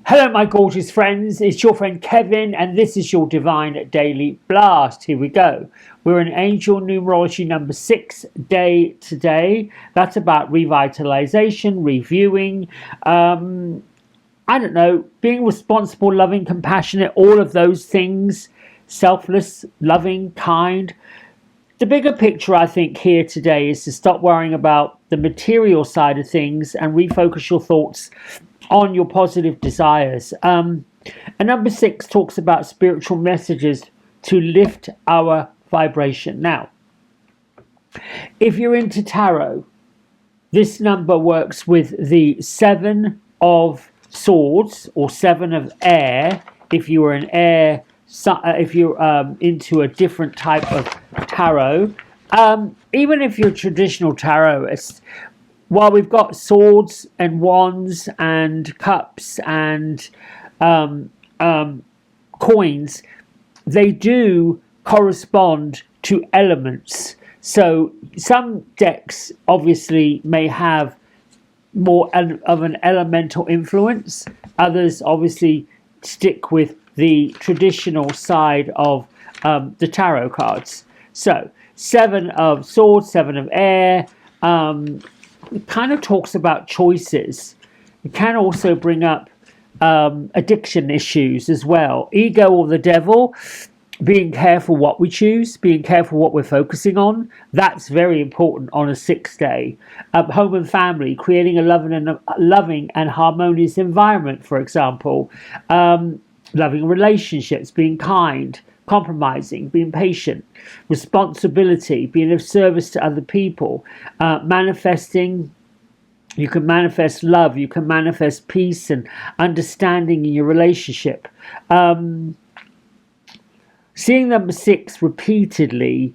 Hello, my gorgeous friends. It's your friend Kevin, and this is your Divine Daily Blast. Here we go. We're in Angel Numerology number 6 day today. That's about revitalization, reviewing, being responsible, loving, compassionate, all of those things, selfless, loving, kind. The bigger picture, I think, here today is to stop worrying about the material side of things and refocus your thoughts on your positive desires. And number 6 talks about spiritual messages to lift our vibration. Now, if you're into tarot, this number works with the 7 of swords or 7 of air. If you are an air, if you're into a different type of tarot, even if you're traditional tarotist, while we've got swords and wands and cups and coins, they do correspond to elements. So some decks obviously may have more of an elemental influence. Others obviously stick with the traditional side of the tarot cards. So 7 of swords, 7 of air. It kind of talks about choices. It can also bring up addiction issues as well. Ego or the devil, being careful what we choose, being careful what we're focusing on. That's very important on a 6th day. Home and family, creating a loving and harmonious environment, for example. Loving relationships, being kind, compromising, being patient, responsibility, being of service to other people, manifesting. You can manifest love, you can manifest peace and understanding in your relationship. Seeing number 6 repeatedly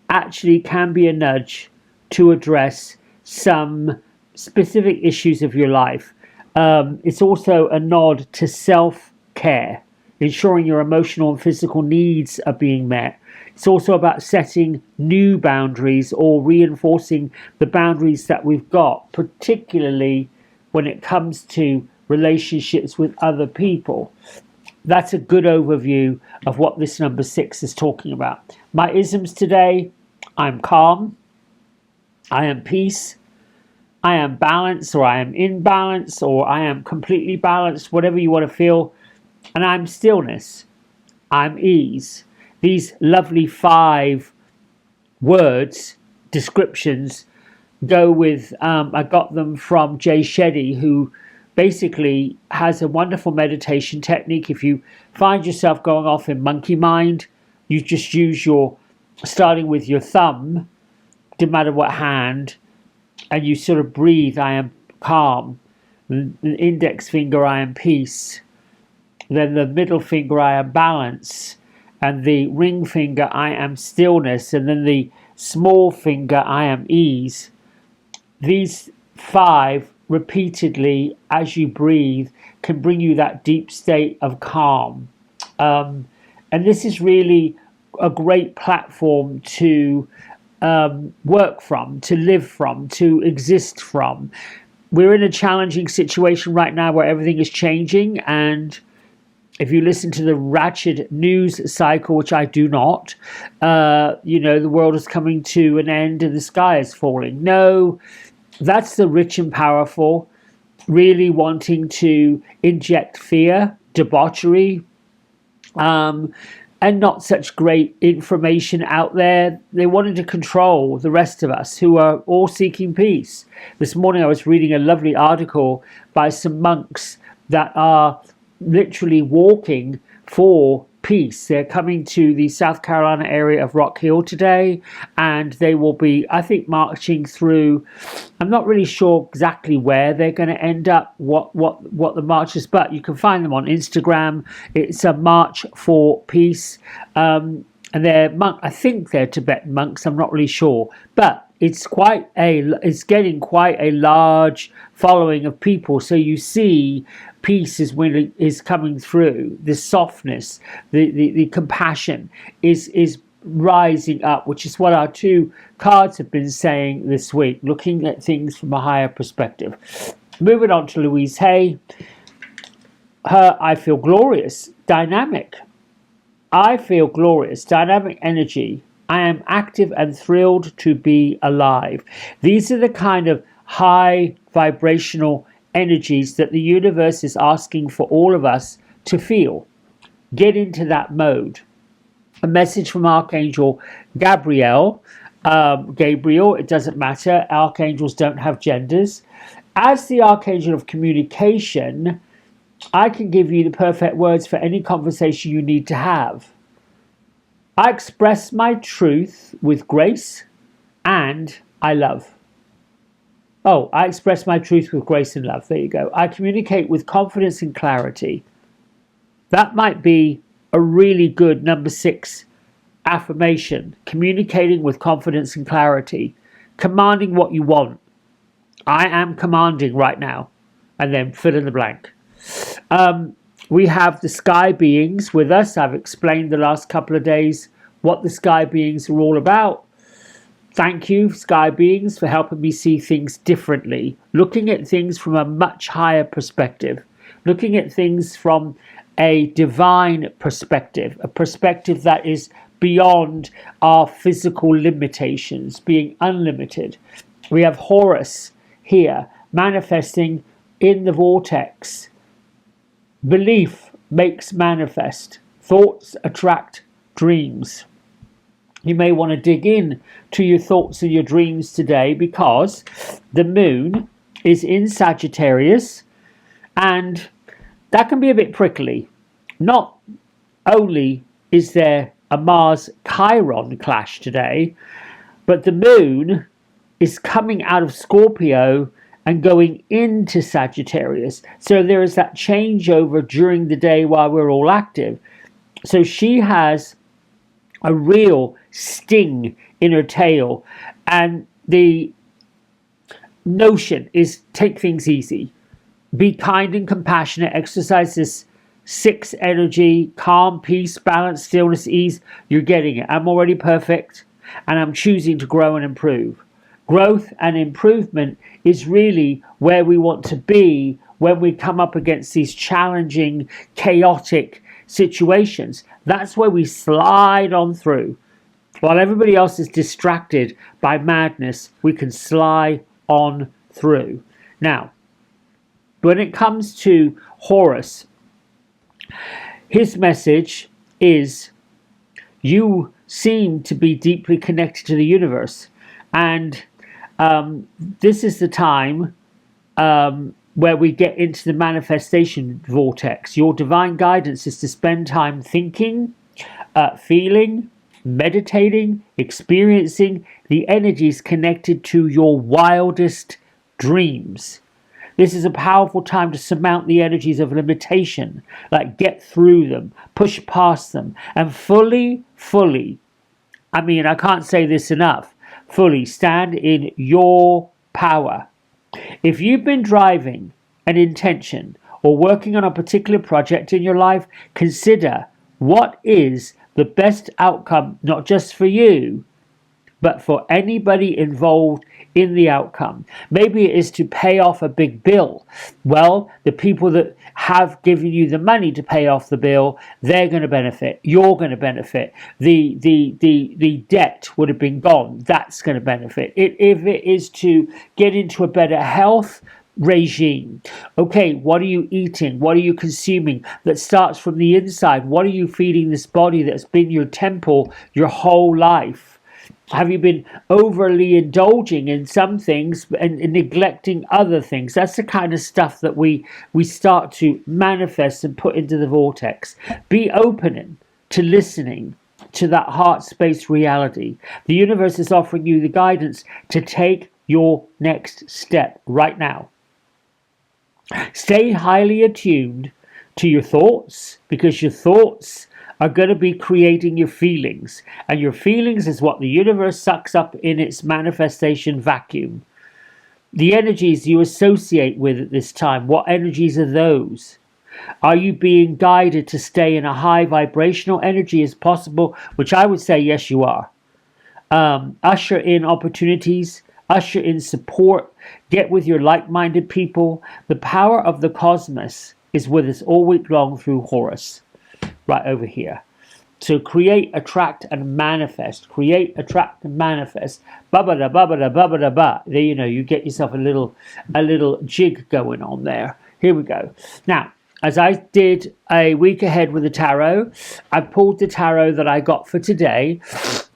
actually can be a nudge to address some specific issues of your life. It's also a nod to self-care, ensuring your emotional and physical needs are being met. It's also about setting new boundaries or reinforcing the boundaries that we've got, particularly when it comes to relationships with other people. That's a good overview of what this number 6 is talking about. My isms today: I'm calm, I am peace, I am balance, or I am in balance, or I am completely balanced, whatever you want to feel. And I'm stillness, I'm ease. These lovely 5 words, descriptions, go with, I got them from Jay Shetty, who basically has a wonderful meditation technique. If you find yourself going off in monkey mind, you just use starting with your thumb, no matter what hand, and you sort of breathe, I am calm. The index finger, I am peace. Then the middle finger, I am balance. And the ring finger, I am stillness. And then the small finger, I am ease. These 5 repeatedly as you breathe can bring you that deep state of calm. And this is really a great platform to work from, to live from, to exist from. We're in a challenging situation right now where everything is changing, and if you listen to the ratchet news cycle, which I do not, the world is coming to an end and the sky is falling. No, that's the rich and powerful really wanting to inject fear, debauchery, and not such great information out there. They wanted to control the rest of us who are all seeking peace. This morning I was reading a lovely article by some monks that are literally walking for peace. They're coming to the South Carolina area of Rock Hill today, and they will be, I think, marching through. I'm not really sure exactly where they're going to end up, what the march is, but you can find them on Instagram. It's a March for Peace, and I think they're Tibetan monks. I'm not really sure, but it's getting quite a large following of people. So you see, peace is coming through. The softness, the compassion is rising up, which is what our 2 cards have been saying this week, looking at things from a higher perspective. Moving on to Louise Hay. I feel glorious, dynamic. I feel glorious, dynamic energy. I am active and thrilled to be alive. These are the kind of high vibrational energies that the universe is asking for all of us to feel. Get into that mode. A message from Archangel Gabriel. Gabriel, it doesn't matter. Archangels don't have genders. As the Archangel of Communication, I can give you the perfect words for any conversation you need to have. I express my truth with grace and I love. Oh, I express my truth with grace and love. There you go. I communicate with confidence and clarity. That might be a really good number 6 affirmation. Communicating with confidence and clarity. Commanding what you want. I am commanding right now. And then fill in the blank. We have the sky beings with us. I've explained the last couple of days what the sky beings are all about. Thank you, sky beings, for helping me see things differently. Looking at things from a much higher perspective. Looking at things from a divine perspective. A perspective that is beyond our physical limitations, being unlimited. We have Horus here, manifesting in the vortex. Belief makes manifest. Thoughts attract dreams. You may want to dig in to your thoughts and your dreams today because the moon is in Sagittarius and that can be a bit prickly. Not only is there a Mars Chiron clash today, but the moon is coming out of Scorpio and going into Sagittarius. So there is that changeover during the day while we're all active. So she has a real sting in her tail. And the notion is take things easy. Be kind and compassionate. Exercise this 6 energy, calm, peace, balance, stillness, ease. You're getting it. I'm already perfect and I'm choosing to grow and improve. Growth and improvement is really where we want to be when we come up against these challenging, chaotic situations. That's where we slide on through. While everybody else is distracted by madness, we can slide on through. Now, when it comes to Horus, his message is you seem to be deeply connected to the universe. And this is the time where we get into the manifestation vortex. Your divine guidance is to spend time thinking, feeling, meditating, experiencing the energies connected to your wildest dreams. This is a powerful time to surmount the energies of limitation, like get through them, push past them, and fully, I can't say this enough, fully stand in your power. If you've been driving an intention or working on a particular project in your life, consider what is the best outcome, not just for you, but for anybody involved in the outcome. Maybe it is to pay off a big bill. Well, the people that have given you the money to pay off the bill, they're going to benefit. You're going to benefit. The debt would have been gone. That's going to benefit. If it is to get into a better health regime. Okay, what are you eating? What are you consuming? That starts from the inside. What are you feeding this body that's been your temple your whole life? Have you been overly indulging in some things and neglecting other things? That's the kind of stuff that we start to manifest and put into the vortex. Be open to listening to that heart space reality. The universe is offering you the guidance to take your next step right now. Stay highly attuned to your thoughts, because your thoughts are going to be creating your feelings, and your feelings is what the universe sucks up in its manifestation vacuum. The energies you associate with at this time, what energies are those? Are you being guided to stay in a high vibrational energy as possible? Which I would say yes, you are. Usher in opportunities, usher in support, get with your like-minded people. The power of the cosmos is with us all week long through Horus, right over here. So create, attract, and manifest. Create, attract, and manifest. Ba-ba-da, ba-ba-da, ba-ba-da, ba. There you get yourself a little jig going on there. Here we go. Now, as I did a week ahead with the tarot, I pulled the tarot that I got for today.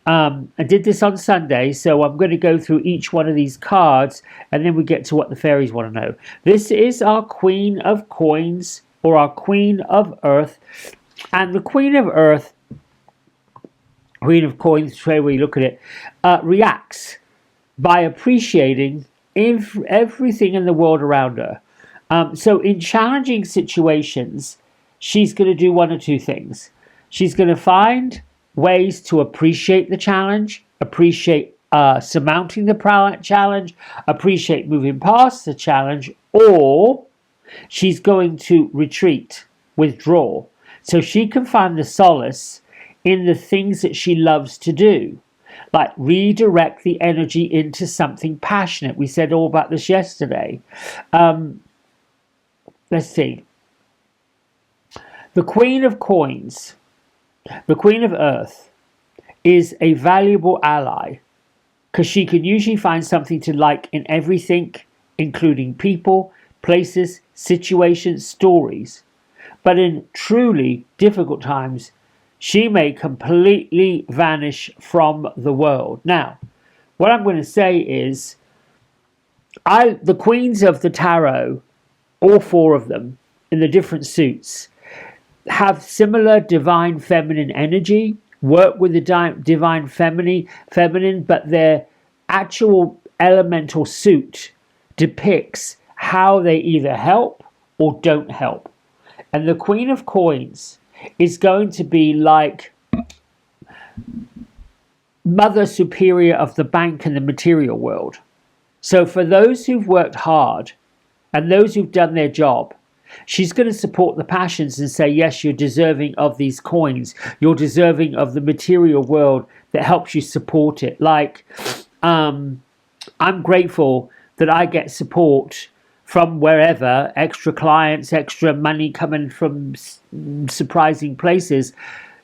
I did this on Sunday, so I'm going to go through each one of these cards, and then we get to what the fairies want to know. This is our Queen of Coins, or our Queen of Earth. And the Queen of Earth, Queen of Coins, the way you look at it, reacts by appreciating everything in the world around her. So in challenging situations, she's going to do one or two things. She's going to find ways to appreciate the challenge, appreciate surmounting the challenge, appreciate moving past the challenge, or she's going to retreat, withdraw. So she can find the solace in the things that she loves to do, like redirect the energy into something passionate. We said all about this yesterday. Let's see. The Queen of Coins, the Queen of Earth, is a valuable ally because she can usually find something to like in everything, including people, places, situations, stories. But in truly difficult times, she may completely vanish from the world. Now, what I'm going to say is, the queens of the tarot, all four of them, in the different suits, have similar divine feminine energy, work with the divine feminine, but their actual elemental suit depicts how they either help or don't help. And the Queen of Coins is going to be like Mother Superior of the bank and the material world. So for those who've worked hard and those who've done their job, she's going to support the passions and say, yes, you're deserving of these coins. You're deserving of the material world that helps you support it. Like, I'm grateful that I get support from wherever, extra clients, extra money coming from surprising places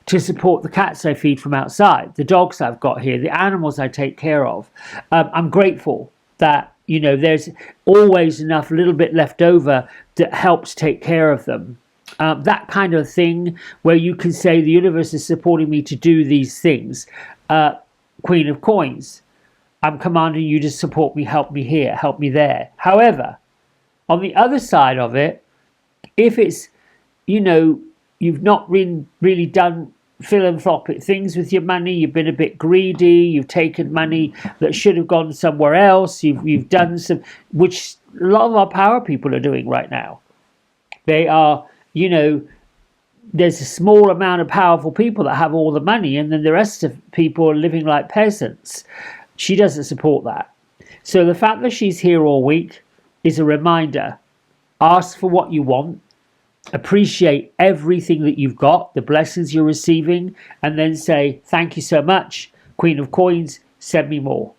to support the cats I feed from outside, the dogs I've got here, the animals I take care of. I'm grateful that, there's always enough little bit left over that helps take care of them. That kind of thing where you can say the universe is supporting me to do these things. Queen of Coins, I'm commanding you to support me, help me here, help me there. However, on the other side of it, if it's, you've not really done philanthropic things with your money, you've been a bit greedy, you've taken money that should have gone somewhere else, you've done some, which a lot of our power people are doing right now. They are, there's a small amount of powerful people that have all the money, and then the rest of people are living like peasants. She doesn't support that. So the fact that she's here all week is a reminder. Ask for what you want, appreciate everything that you've got, the blessings you're receiving, and then say, thank you so much, Queen of Coins, send me more.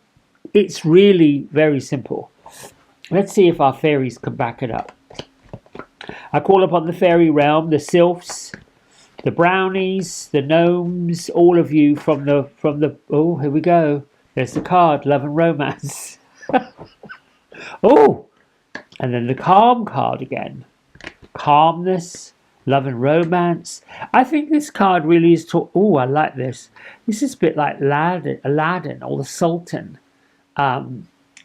It's really very simple. Let's see if our fairies can back it up. I call upon the fairy realm, the sylphs, the brownies, the gnomes, all of you from the oh, here we go. There's the card, love and romance. Oh, and then the calm card again. Calmness, love and romance. I think this card really is oh, I like this. This is a bit like Aladdin or the Sultan.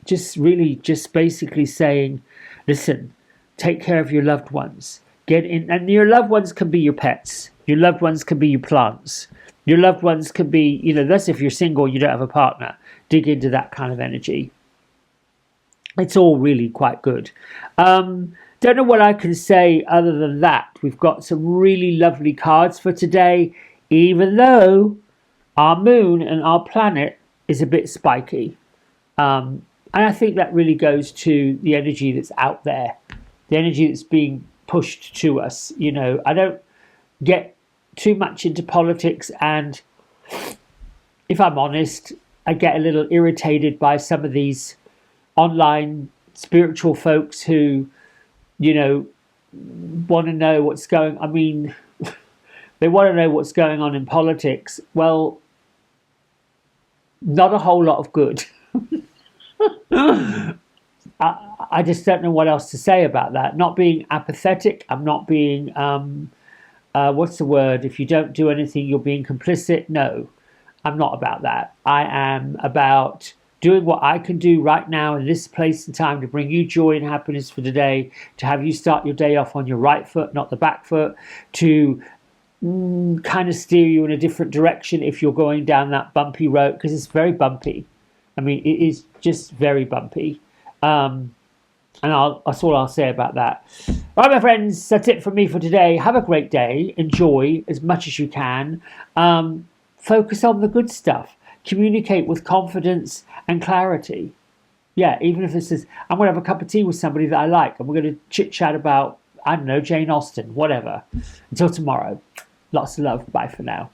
Just basically saying, listen, take care of your loved ones. Get in, and your loved ones can be your pets. Your loved ones can be your plants. Your loved ones can be, that's if you're single, you don't have a partner. Dig into that kind of energy. It's all really quite good. Don't know what I can say other than that. We've got some really lovely cards for today, even though our moon and our planet is a bit spiky. And I think that really goes to the energy that's out there, the energy that's being pushed to us. I don't get too much into politics, and if I'm honest, I get a little irritated by some of these online spiritual folks who, want to know what's going. I mean, they want to know what's going on in politics. Well, not a whole lot of good. I just don't know what else to say about that. Not being apathetic. I'm not being what's the word? If you don't do anything, you're being complicit. No, I'm not about that. I am about doing what I can do right now in this place and time to bring you joy and happiness for today, to have you start your day off on your right foot, not the back foot, to kind of steer you in a different direction if you're going down that bumpy road, because it's very bumpy. I mean, it is just very bumpy. And that's all I'll say about that. All right, my friends, that's it from me for today. Have a great day. Enjoy as much as you can. Focus on the good stuff. Communicate with confidence and clarity. Yeah, even if this is, I'm going to have a cup of tea with somebody that I like, and we're going to chit chat about, I don't know, Jane Austen, whatever. Until tomorrow. Lots of love. Bye for now.